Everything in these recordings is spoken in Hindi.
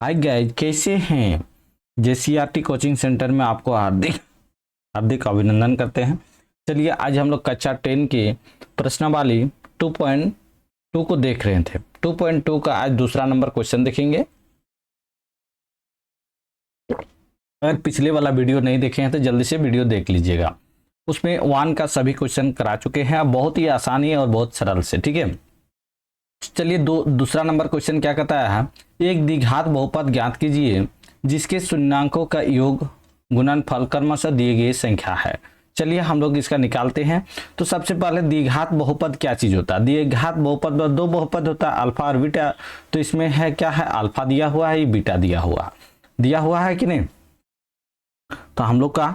हाय गाइस, कैसे हैं। जेसीईआरटी कोचिंग सेंटर में आपको हार्दिक हार्दिक अभिनंदन करते हैं। चलिए, आज हम लोग कक्षा 10 की प्रश्नावली 2.2 को देख रहे थे। 2.2 का आज दूसरा नंबर क्वेश्चन देखेंगे। अगर पिछले वाला वीडियो नहीं देखे हैं तो जल्दी से वीडियो देख लीजिएगा। उसमें 1 का सभी क्वेश्चन करा चुके हैं, बहुत ही आसानी और बहुत सरल से। ठीक है, चलिए दूसरा नंबर क्वेश्चन क्या कहता है। एक द्विघात बहुपद ज्ञात कीजिए जिसके शून्यांकों का योग गुणनफल क्रमशः दिए गए संख्या है। चलिए हम लोग इसका निकालते हैं। तो सबसे पहले द्विघात बहुपद क्या चीज होता है। द्विघात बहुपद में दो बहुपद होता है, अल्फा और बीटा। तो इसमें है क्या है, अल्फा दिया हुआ है, बीटा दिया हुआ है कि नहीं। तो हम लोग का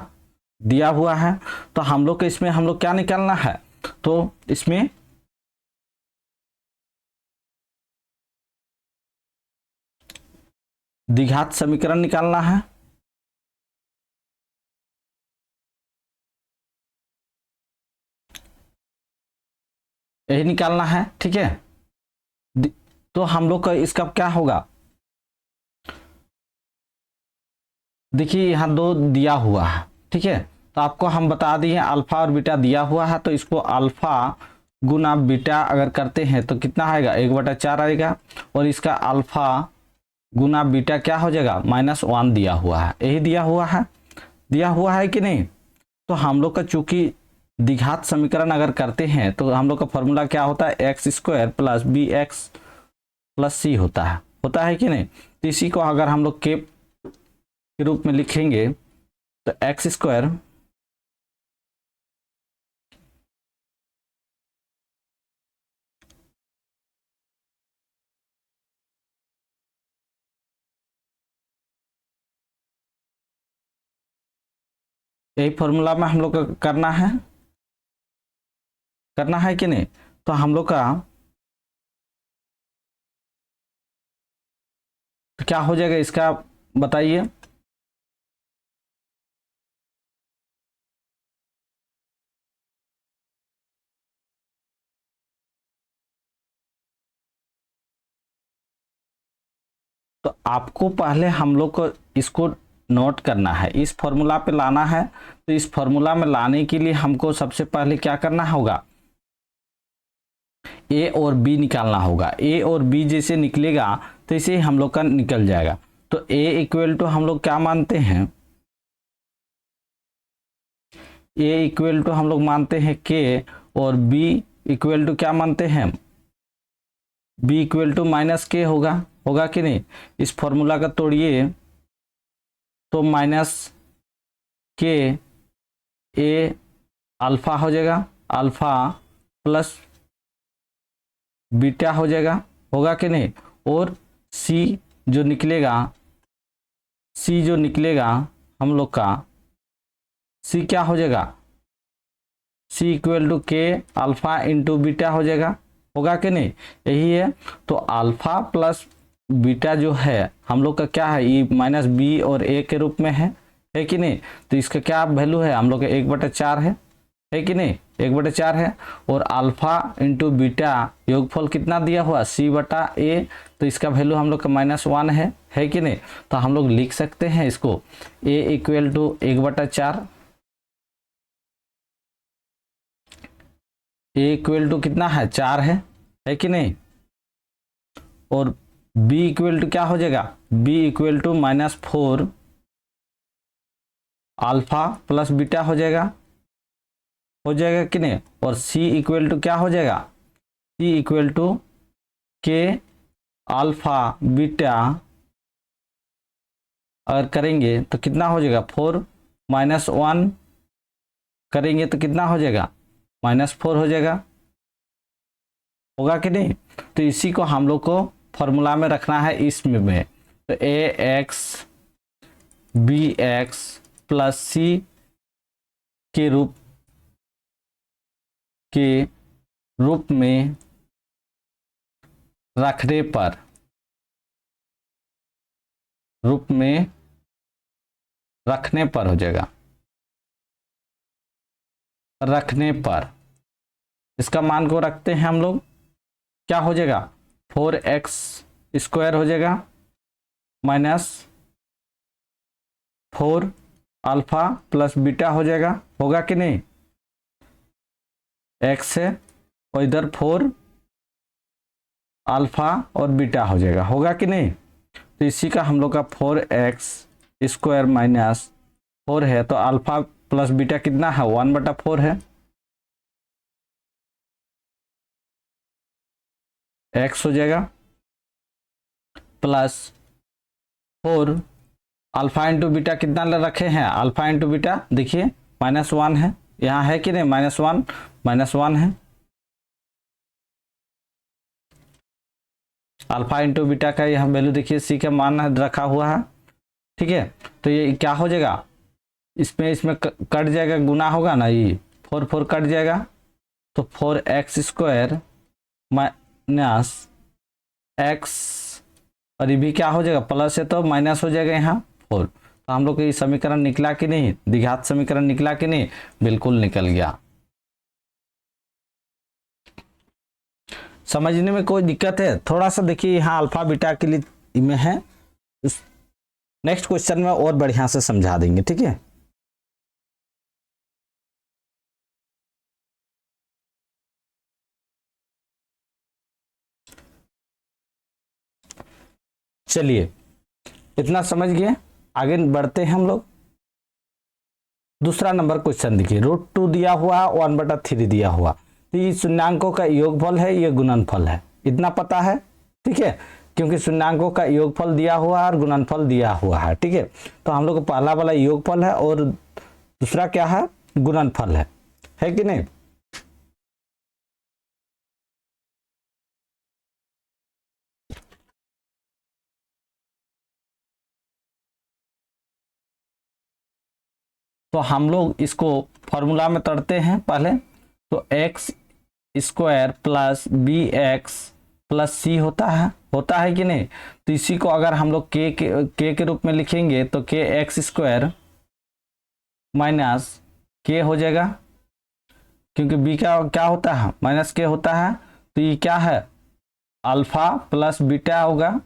दिया हुआ है, तो हम लोग का इसमें हम लोग क्या निकालना है। तो इसमें द्विघात समीकरण निकालना है। यही निकालना है, ठीक है। तो हम लोग का इसका क्या होगा, देखिए यहाँ दो दिया हुआ है, ठीक है। तो आपको हम बता दिए अल्फा और बीटा दिया हुआ है, तो इसको अल्फा गुना बीटा अगर करते हैं तो कितना आएगा, 1/4 आएगा। और इसका अल्फा गुना बीटा क्या हो जाएगा, -1 दिया हुआ है। यही दिया हुआ है कि नहीं। तो हम लोग का चूंकि द्विघात समीकरण अगर करते हैं तो हम लोग का फॉर्मूला क्या होता है, x² + bx + c होता है कि नहीं। तो इसी को अगर हम लोग के रूप में लिखेंगे तो x² यही फॉर्मूला में हम लोग का करना है कि नहीं। तो हम लोग का तो क्या हो जाएगा इसका बताइए। तो आपको पहले हम लोग को इसको नोट करना है, इस फॉर्मूला पे लाना है। तो इस फॉर्मूला में लाने के लिए हमको सबसे पहले क्या करना होगा, ए और बी निकालना होगा। ए और बी जैसे निकलेगा तो इसे हम लोग का निकल जाएगा। तो ए इक्वल टू हम लोग क्या मानते हैं, ए इक्वल टू हम लोग मानते हैं के, और बी इक्वल टू क्या मानते हैं, बी इक्वल टू -k होगा कि नहीं। इस फॉर्मूला का तोड़िए तो -k ए अल्फा हो जाएगा, अल्फा प्लस बीटा हो जाएगा, होगा कि नहीं। और सी जो निकलेगा हम लोग का, सी क्या हो जाएगा, सी इक्वल टू के अल्फा इंटू बीटा हो जाएगा, होगा कि नहीं। यही है। तो अल्फा प्लस बीटा जो है हम लोग का क्या है, ये -b और a के रूप में है कि नहीं। तो इसका क्या वैल्यू है, हम लोग का 1/4 है कि नहीं, 1/4 है। और अल्फा इंटू बीटा योगफल कितना दिया हुआ, c/a। तो इसका वैल्यू हम लोग का -1 है कि नहीं। तो हम लोग लिख सकते हैं इसको a equal to 1/4, a equal to कितना है, 4 है कि नहीं। और b इक्वल टू क्या हो जाएगा, b equal to -4 alpha plus beta हो जाएगा कि नहीं। और c इक्वल टू क्या हो जाएगा, c इक्वल टू के अल्फा बीटा अगर करेंगे तो कितना हो जाएगा, 4 -1 करेंगे तो कितना हो जाएगा, -4 हो जाएगा, होगा कि नहीं। तो इसी को हम लोग को फॉर्मूला में रखना है इसमें। तो ax bx प्लस c के रूप में रखने पर हो जाएगा, रखने पर इसका मान को रखते हैं हम लोग, क्या हो जाएगा, 4x² हो जाएगा माइनस 4 अल्फा प्लस बीटा हो जाएगा, होगा कि नहीं, x है और इधर 4 अल्फा और बीटा हो जाएगा, होगा कि नहीं। तो इसी का हम लोग का 4x² माइनस 4 है, तो अल्फा प्लस बीटा कितना है, 1/4 है, x हो जाएगा प्लस 4 अल्फा इंटू बीटा कितना रखे हैं, अल्फा इंटू बीटा देखिए -1 है, यहाँ है कि नहीं, -1 है, अल्फा इंटू बीटा का यह वैल्यू देखिए सी का मान रखा हुआ है, ठीक है। तो ये क्या हो जाएगा, इसमें कट जाएगा, गुना होगा ना, ये 4 कट जाएगा, तो 4x² माइनस x, और ये भी क्या हो जाएगा, प्लस है तो माइनस हो जाएगा यहाँ 4। तो हम लोग को ये समीकरण निकला कि नहीं, द्विघात समीकरण निकला कि नहीं, बिल्कुल निकल गया। समझने में कोई दिक्कत है, थोड़ा सा देखिए यहाँ अल्फा बीटा के लिए में है, नेक्स्ट क्वेश्चन में और बढ़िया से समझा देंगे, ठीक है। चलिए इतना समझ गए, आगे बढ़ते हैं हम लोग। दूसरा नंबर क्वेश्चन देखिए, √2 दिया हुआ, 1/3 दिया हुआ, तो ये शून्यांकों का योगफल है, ये गुणनफल है, इतना पता है, ठीक है, क्योंकि शून्यांकों का योगफल दिया हुआ है और गुणनफल दिया हुआ है, ठीक है। तो हम लोग को पहला वाला योगफल है और दूसरा क्या है, गुणनफल है कि नहीं। तो हम लोग इसको फॉर्मूला में तड़ते हैं पहले, तो x² plus bx plus c होता है कि नहीं। तो इसी को अगर हम लोग k के रूप में लिखेंगे तो kx² माइनस k हो जाएगा, क्योंकि b का क्या होता है, -k होता है, तो ये क्या है, अल्फा प्लस बीटा होगा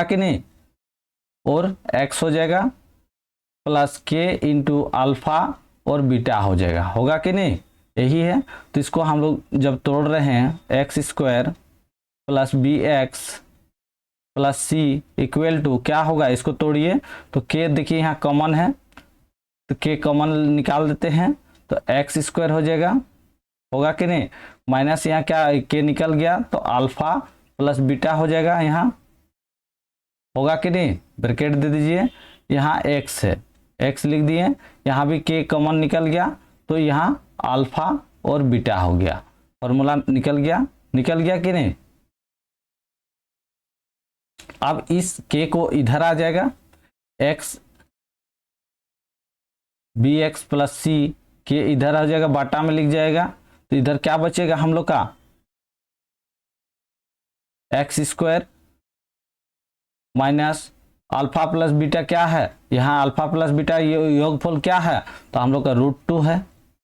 कि नहीं, और x हो जाएगा प्लस k इंटू अल्फा और बीटा हो जाएगा, होगा कि नहीं, यही है। तो इसको हम लोग जब तोड़ रहे हैं, x² plus bx plus c equal to क्या होगा, इसको तोड़िए तो k देखिए यहाँ कॉमन है, तो k कॉमन निकाल देते हैं, तो x² हो जाएगा, होगा कि नहीं, माइनस यहाँ क्या k निकल गया, तो अल्फा प्लस बीटा हो जाएगा, यहाँ होगा कि नहीं, ब्रैकेट दे दीजिए, यहाँ x है, x लिख दिए, यहाँ भी k कॉमन निकल गया, तो यहाँ अल्फा और बीटा हो गया, फॉर्मूला निकल गया कि नहीं। अब इस k को इधर आ जाएगा, x bx plus c k इधर आ जाएगा, बाटा में लिख जाएगा, तो इधर क्या बचेगा हम लोग का, x² minus alpha plus beta क्या है, यहाँ अल्फा प्लस बीटा योगफल क्या है, तो हम लोग का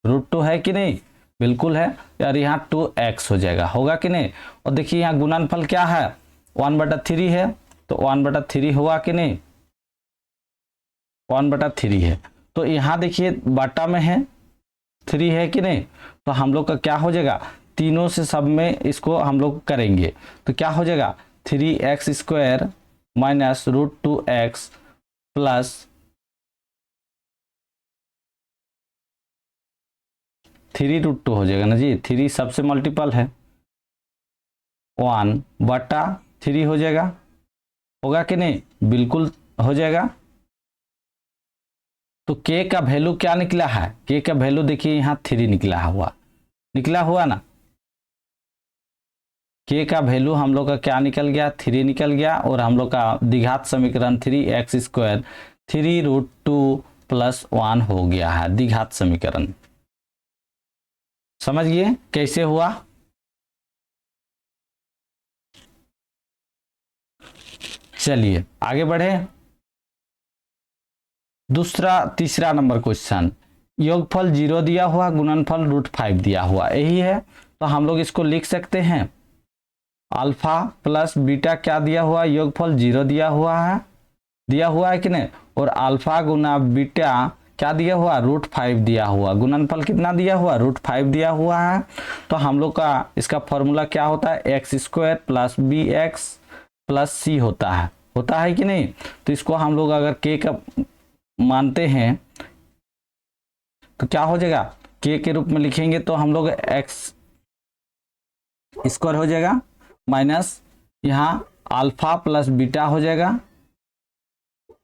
√2 है कि नहीं, बिल्कुल है यार, यहाँ 2x हो जाएगा, होगा कि नहीं। और देखिए यहाँ गुणनफल क्या है, 1/3 है, तो 1/3 हुआ कि नहीं, 1/3 है, तो यहाँ देखिए बाटा में है 3 है कि नहीं, तो हम लोग का क्या हो जाएगा, तीनों से सब में इसको हम लोग करेंगे, तो क्या हो जाएगा, 3x² माइनस √2x प्लस 3√2 हो जाएगा ना जी, 3 सबसे मल्टीपल है, 1/3 हो जाएगा, होगा कि नहीं, बिल्कुल हो जाएगा। तो k का वैल्यू क्या निकला है, k का वैल्यू देखिए यहाँ 3 निकला हुआ ना, k का वैल्यू हम लोग का क्या निकल गया, 3 निकल गया, और हम लोग का द्विघात समीकरण 3x² 3√2 प्लस 1 हो गया है, द्विघात समीकरण। समझिए कैसे हुआ। चलिए आगे बढ़े, तीसरा नंबर क्वेश्चन, योगफल 0 दिया हुआ, गुणनफल √5 दिया हुआ, यही है, तो हम लोग इसको लिख सकते हैं अल्फा प्लस बीटा क्या दिया हुआ है, योगफल 0 दिया हुआ है कि नहीं, और अल्फा गुना बीटा क्या दिया हुआ, √5 दिया हुआ, गुणनफल कितना दिया हुआ, √5 दिया हुआ है। तो हम लोग का इसका फॉर्मूला क्या होता है, x² plus bx plus c होता है कि नहीं। तो इसको हम लोग अगर k का मानते हैं तो क्या हो जाएगा, k के रूप में लिखेंगे तो हम लोग x² हो जाएगा माइनस यहाँ अल्फा प्लस बीटा हो जाएगा,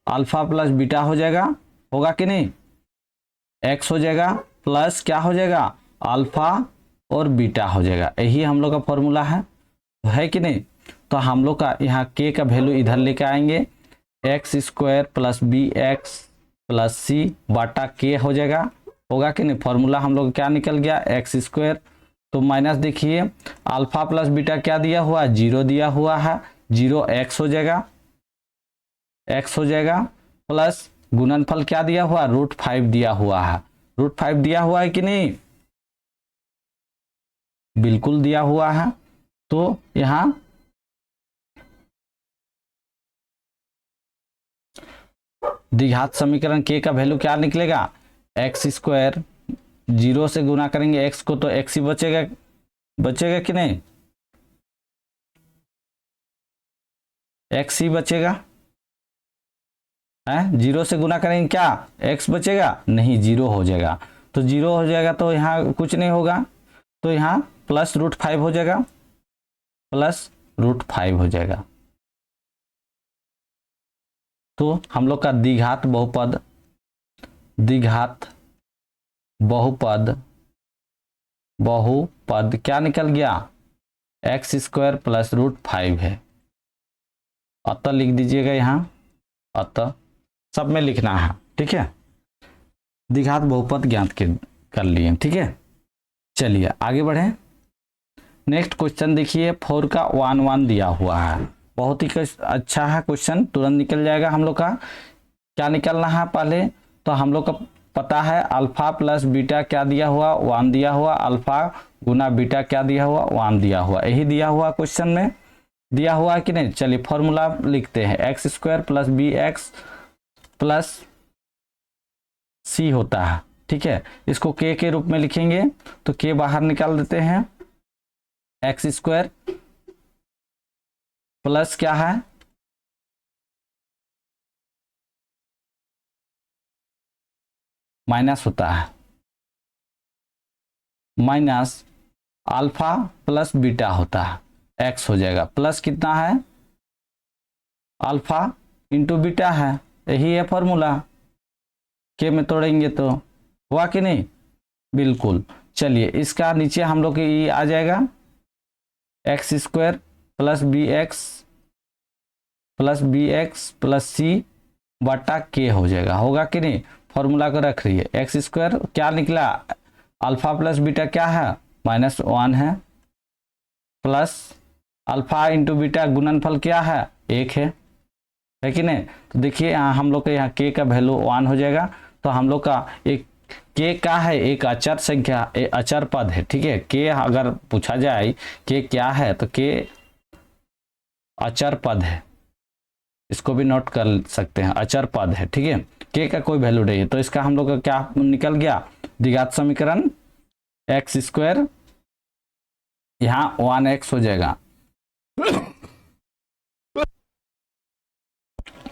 अल्फा प्लस बीटा हो जाएगा, होगा कि नहीं, x हो जाएगा प्लस क्या हो जाएगा, अल्फा और बीटा हो जाएगा। यही हम लोग का फॉर्मूला है कि नहीं। तो हम लोग का यहाँ k का वैल्यू इधर लेके आएंगे, x² plus bx plus c बटा k हो जाएगा, होगा कि नहीं। फॉर्मूला हम लोग क्या निकल गया, x², तो माइनस देखिए अल्फा प्लस बीटा क्या दिया हुआ, 0 दिया हुआ है, 0 x हो जाएगा प्लस गुणनफल क्या दिया हुआ, √5 दिया हुआ है, √5 दिया हुआ है कि नहीं, बिल्कुल दिया हुआ है। तो यहां द्विघात समीकरण k का वैल्यू क्या निकलेगा, x², 0 से गुना करेंगे x को तो x ही बचेगा कि नहीं, x ही बचेगा है, 0 से गुना करेंगे क्या x बचेगा, नहीं 0 हो जाएगा। तो 0 हो जाएगा तो यहाँ कुछ नहीं होगा, तो यहाँ प्लस √5 हो जाएगा, प्लस √5 हो जाएगा। तो हम लोग का द्विघात बहुपद क्या निकल गया, x² प्लस √5 है। अतः लिख दीजिएगा यहाँ, अतः सब में लिखना है, ठीक है। द्विघात बहुपद ज्ञात कर लिए, ठीक है। चलिए आगे बढ़े। नेक्स्ट क्वेश्चन देखिए, 4 का 1 1 दिया हुआ है, बहुत ही अच्छा है क्वेश्चन, तुरंत निकल जाएगा हम लोग का। क्या निकलना है पहले, तो हम लोग का पता है अल्फा प्लस बीटा क्या दिया हुआ, 1 दिया हुआ, अल्फा गुना बीटा क्या दिया हुआ, 1 दिया हुआ, यही दिया हुआ क्वेश्चन में दिया हुआ है कि नहीं। चलिए फॉर्मूला लिखते हैं, x² plus bx plus c होता है, ठीक है। इसको k के रूप में लिखेंगे तो k बाहर निकाल देते हैं, x² प्लस क्या है, माइनस होता है, माइनस अल्फा प्लस बीटा होता है, x हो जाएगा, प्लस कितना है, अल्फा इंटू बीटा है, यही है फॉर्मूला। के में तोड़ेंगे तो हुआ कि नहीं, बिल्कुल। चलिए इसका नीचे हम लोग ये आ जाएगा, x² plus bx plus c बटा k हो जाएगा, होगा कि नहीं। फॉर्मूला को रख रही है, x² क्या निकला, अल्फा प्लस बीटा क्या है, -1 है, प्लस अल्फा इंटू बीटा गुणनफल क्या है, 1 है कि नहीं। तो देखिए यहाँ हम लोग का यहाँ k का वैल्यू 1 हो जाएगा, तो हम लोग का एक k का है, एक अचर संख्या, अचर पद है, ठीक है। k अगर पूछा जाए k क्या है तो k अचर पद है, इसको भी नोट कर सकते हैं, अचर पद है, ठीक है। k का कोई वैल्यू नहीं है, तो इसका हम लोग का क्या निकल गया, द्विघात समीकरण x² यहाँ 1x हो जाएगा,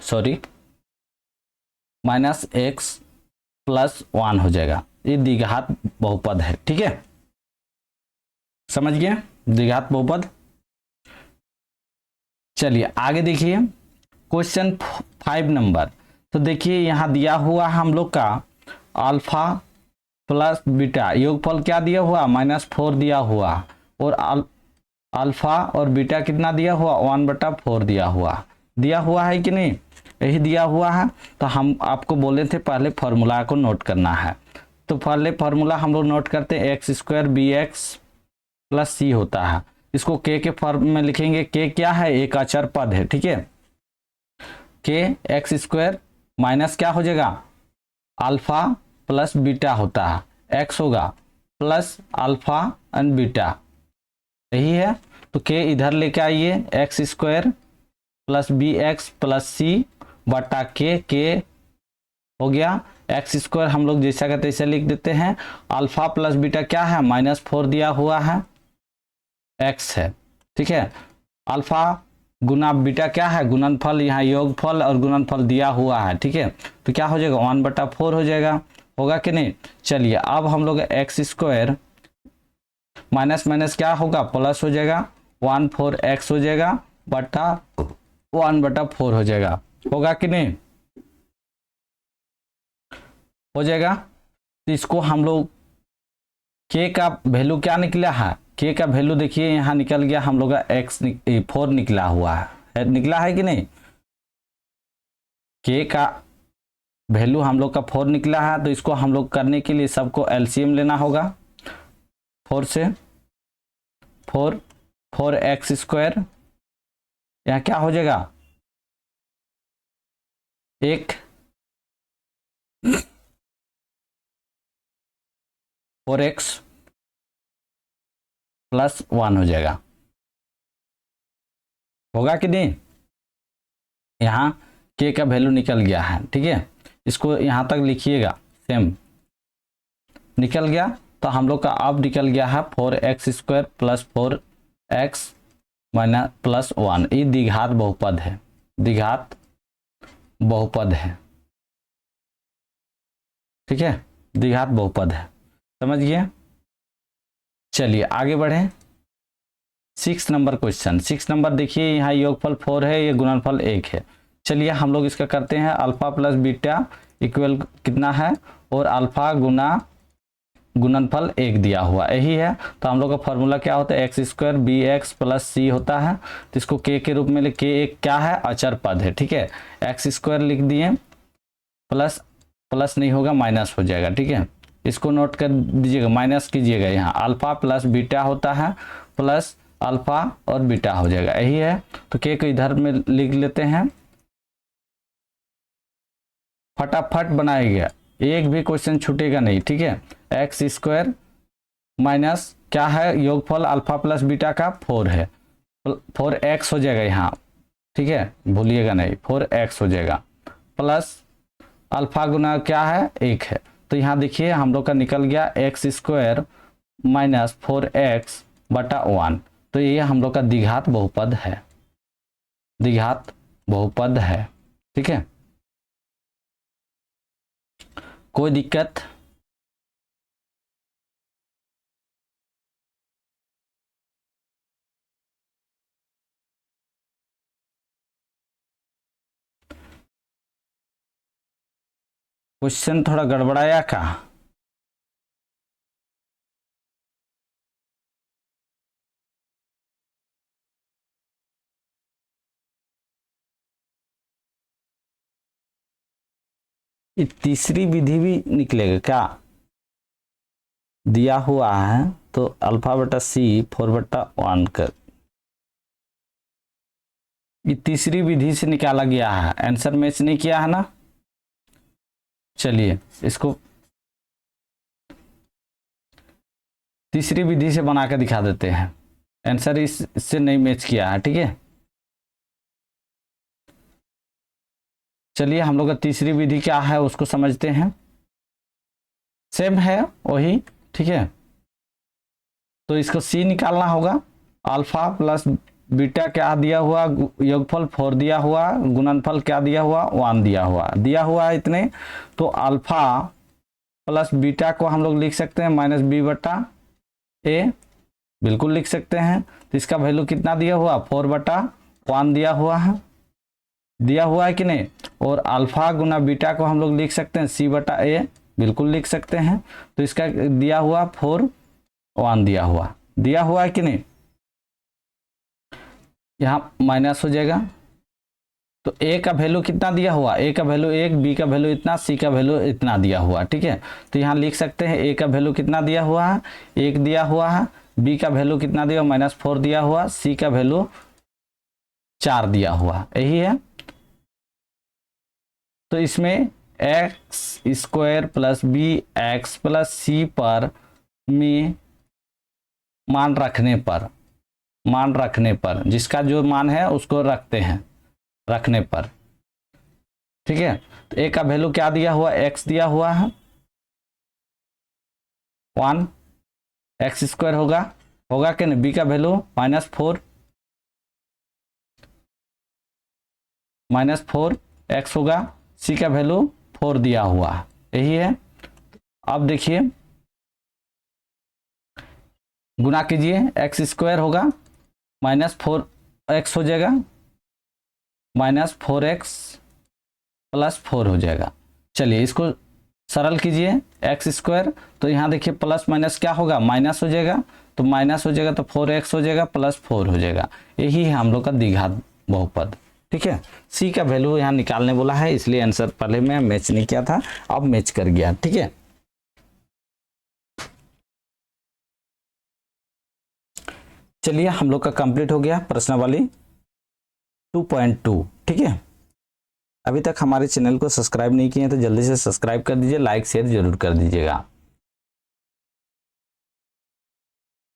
सॉरी -x प्लस 1 हो जाएगा, ये द्विघात बहुपद है, ठीक है, समझ गए द्विघात बहुपद। चलिए आगे देखिए क्वेश्चन 5 नंबर। तो देखिए यहाँ दिया हुआ हम लोग का अल्फा प्लस बीटा योगफल क्या दिया हुआ, -4 दिया हुआ, और अल्फा और बीटा कितना दिया हुआ, 1/4 दिया हुआ है कि नहीं, यही दिया हुआ है। तो हम आपको बोले थे पहले फॉर्मूला को नोट करना है, तो पहले फॉर्मूला हम लोग नोट करते हैं, x² bx प्लस c होता है, इसको k के फॉर्म में लिखेंगे, k क्या है, एक अचर पद है, ठीक है। k x² माइनस क्या हो जाएगा, अल्फा प्लस बीटा होता है, x होगा प्लस अल्फा एंड बीटा, यही है। तो के इधर लेके आइए, x square plus B x plus C बटा के हो गया। एक्स स्क्वायर हम लोग जैसा का तैसा लिख देते हैं। अल्फा प्लस बीटा क्या है, -4 दिया हुआ है, एक्स है, ठीक है। अल्फा गुना बीटा क्या है, गुणनफल, यहाँ योगफल और गुणनफल दिया हुआ है, ठीक है। तो क्या हो जाएगा, 1/4 हो जाएगा, होगा कि नहीं। चलिए अब हम लोग एक्स स्क्वायर माइनस माइनस क्या होगा, प्लस हो जाएगा, 14x हो जाएगा बटा 1/4 हो जाएगा, होगा कि नहीं, हो जाएगा। तो इसको हम लोग के का वैल्यू क्या निकला है, के का वैल्यू देखिए यहाँ निकल गया हम लोग का x4 निकला हुआ है, निकला है कि नहीं। के का वैल्यू हम लोग का 4 निकला है, तो इसको हम लोग करने के लिए सबको एलसीएम लेना होगा। 4 से 4x स्क्वायर, यहाँ क्या हो जाएगा, 1 4x प्लस 1 हो जाएगा, होगा कि नहीं। यहाँ के का वैल्यू निकल गया है, ठीक है। इसको यहाँ तक लिखिएगा, सेम निकल गया। तो हम लोग का अब निकल गया है 4x square plus 4x minus plus 1, ये द्विघात बहुपद है, द्विघात बहुपद है, ठीक है, द्विघात बहुपद है, समझ गए। चलिए आगे बढ़े, 6 नंबर क्वेश्चन। 6 नंबर देखिए, यहाँ योगफल 4 है, ये गुणनफल 1 है। चलिए हम लोग इसका करते हैं, अल्फा प्लस बीटा इक्वल कितना है, और अल्फा गुना गुणनफल 1 दिया हुआ यही है। तो हम लोग का फॉर्मूला क्या होता है, x square B x plus C होता है। तो इसको के रूप में लिख, के एक क्या है, अचर पद है, ठीक है। एक्स स्क्वायर लिख दिए, प्लस प्लस नहीं होगा, माइनस हो जाएगा, ठीक है। इसको नोट कर दीजिएगा, माइनस कीजिएगा, यहाँ अल्फा प्लस बीटा होता है, प्लस अल्फा और बीटा हो जाएगा, यही है। तो के को इधर में लिख लेते हैं, फटाफट बनाएगा, एक भी क्वेश्चन छूटेगा नहीं, ठीक है। एक्स स्क्वायर माइनस क्या है, योगफल अल्फा प्लस बीटा का 4 है, 4x हो जाएगा यहाँ, ठीक है, भूलिएगा नहीं, 4x हो जाएगा, प्लस अल्फा गुना क्या है, 1 है। तो यहाँ देखिए हम लोग का निकल गया एक्स स्क्वायर माइनस 4x बटा 1। तो ये हम लोग का द्विघात बहुपद है, द्विघात बहुपद है, ठीक है। कोई दिक्कत, क्वेश्चन थोड़ा गड़बड़ाया का, ये तीसरी विधि भी निकलेगा क्या, दिया हुआ है तो अल्फा बटा सी 4/1 कर, ये तीसरी विधि से निकाला गया है, आंसर मैच नहीं किया है ना। चलिए इसको तीसरी विधि से बना कर दिखा देते हैं, आंसर इससे नहीं मैच किया है, ठीक है। चलिए हम लोग का तीसरी विधि क्या है उसको समझते हैं, सेम है वही, ठीक है। तो इसको सी निकालना होगा, अल्फा प्लस बीटा क्या दिया हुआ, योगफल 4 दिया हुआ, गुणनफल क्या दिया हुआ, 1 दिया हुआ है इतने। तो अल्फा प्लस बीटा को हम लोग लिख सकते हैं -b/a, बिल्कुल लिख सकते हैं। तो इसका वैल्यू कितना दिया हुआ, 4/1 दिया हुआ है कि नहीं। और अल्फा गुना बीटा को हम लोग लिख सकते हैं c/a, बिल्कुल लिख सकते हैं। तो इसका दिया हुआ 4/1 दिया हुआ है कि नहीं, यहाँ माइनस हो जाएगा। तो ए का वैल्यू कितना दिया हुआ, ए का वैल्यू 1, बी का वैल्यू इतना, सी का वैल्यू इतना दिया हुआ, ठीक है। तो यहाँ लिख सकते हैं ए का वैल्यू कितना दिया हुआ है, 1 दिया हुआ है, बी का वैल्यू कितना दिया, -4 दिया हुआ, सी का वैल्यू 4 दिया हुआ, यही है। तो इसमें x square plus B x plus C पर में मान रखने पर मान रखने पर, जिसका जो मान है उसको रखते हैं, रखने पर, ठीक है। तो ए का वैल्यू क्या दिया हुआ, एक्स दिया हुआ है, 1 एक्स स्क्वायर होगा कि नहीं। बी का वैल्यू -4 एक्स होगा। सी का वैल्यू 4 दिया हुआ है, यही है। अब देखिए गुना कीजिए, एक्स स्क्वायर होगा -4 एक्स हो जाएगा, -4x + 4 हो जाएगा। चलिए इसको सरल कीजिए, एक्स स्क्वायर, तो यहाँ देखिए प्लस माइनस क्या होगा, माइनस हो जाएगा, तो माइनस हो जाएगा तो 4x हो जाएगा, +4 हो जाएगा। यही है हम लोग का द्विघात बहुपद, ठीक है। सी का वैल्यू यहाँ निकालने बोला है, इसलिए आंसर पहले मैं मैच नहीं किया था, अब मैच कर गया, ठीक है। चलिए हम लोग का कंप्लीट हो गया प्रश्नावली 2.2, ठीक है। अभी तक हमारे चैनल को सब्सक्राइब नहीं किए हैं तो जल्दी से सब्सक्राइब कर दीजिए, लाइक शेयर जरूर कर दीजिएगा।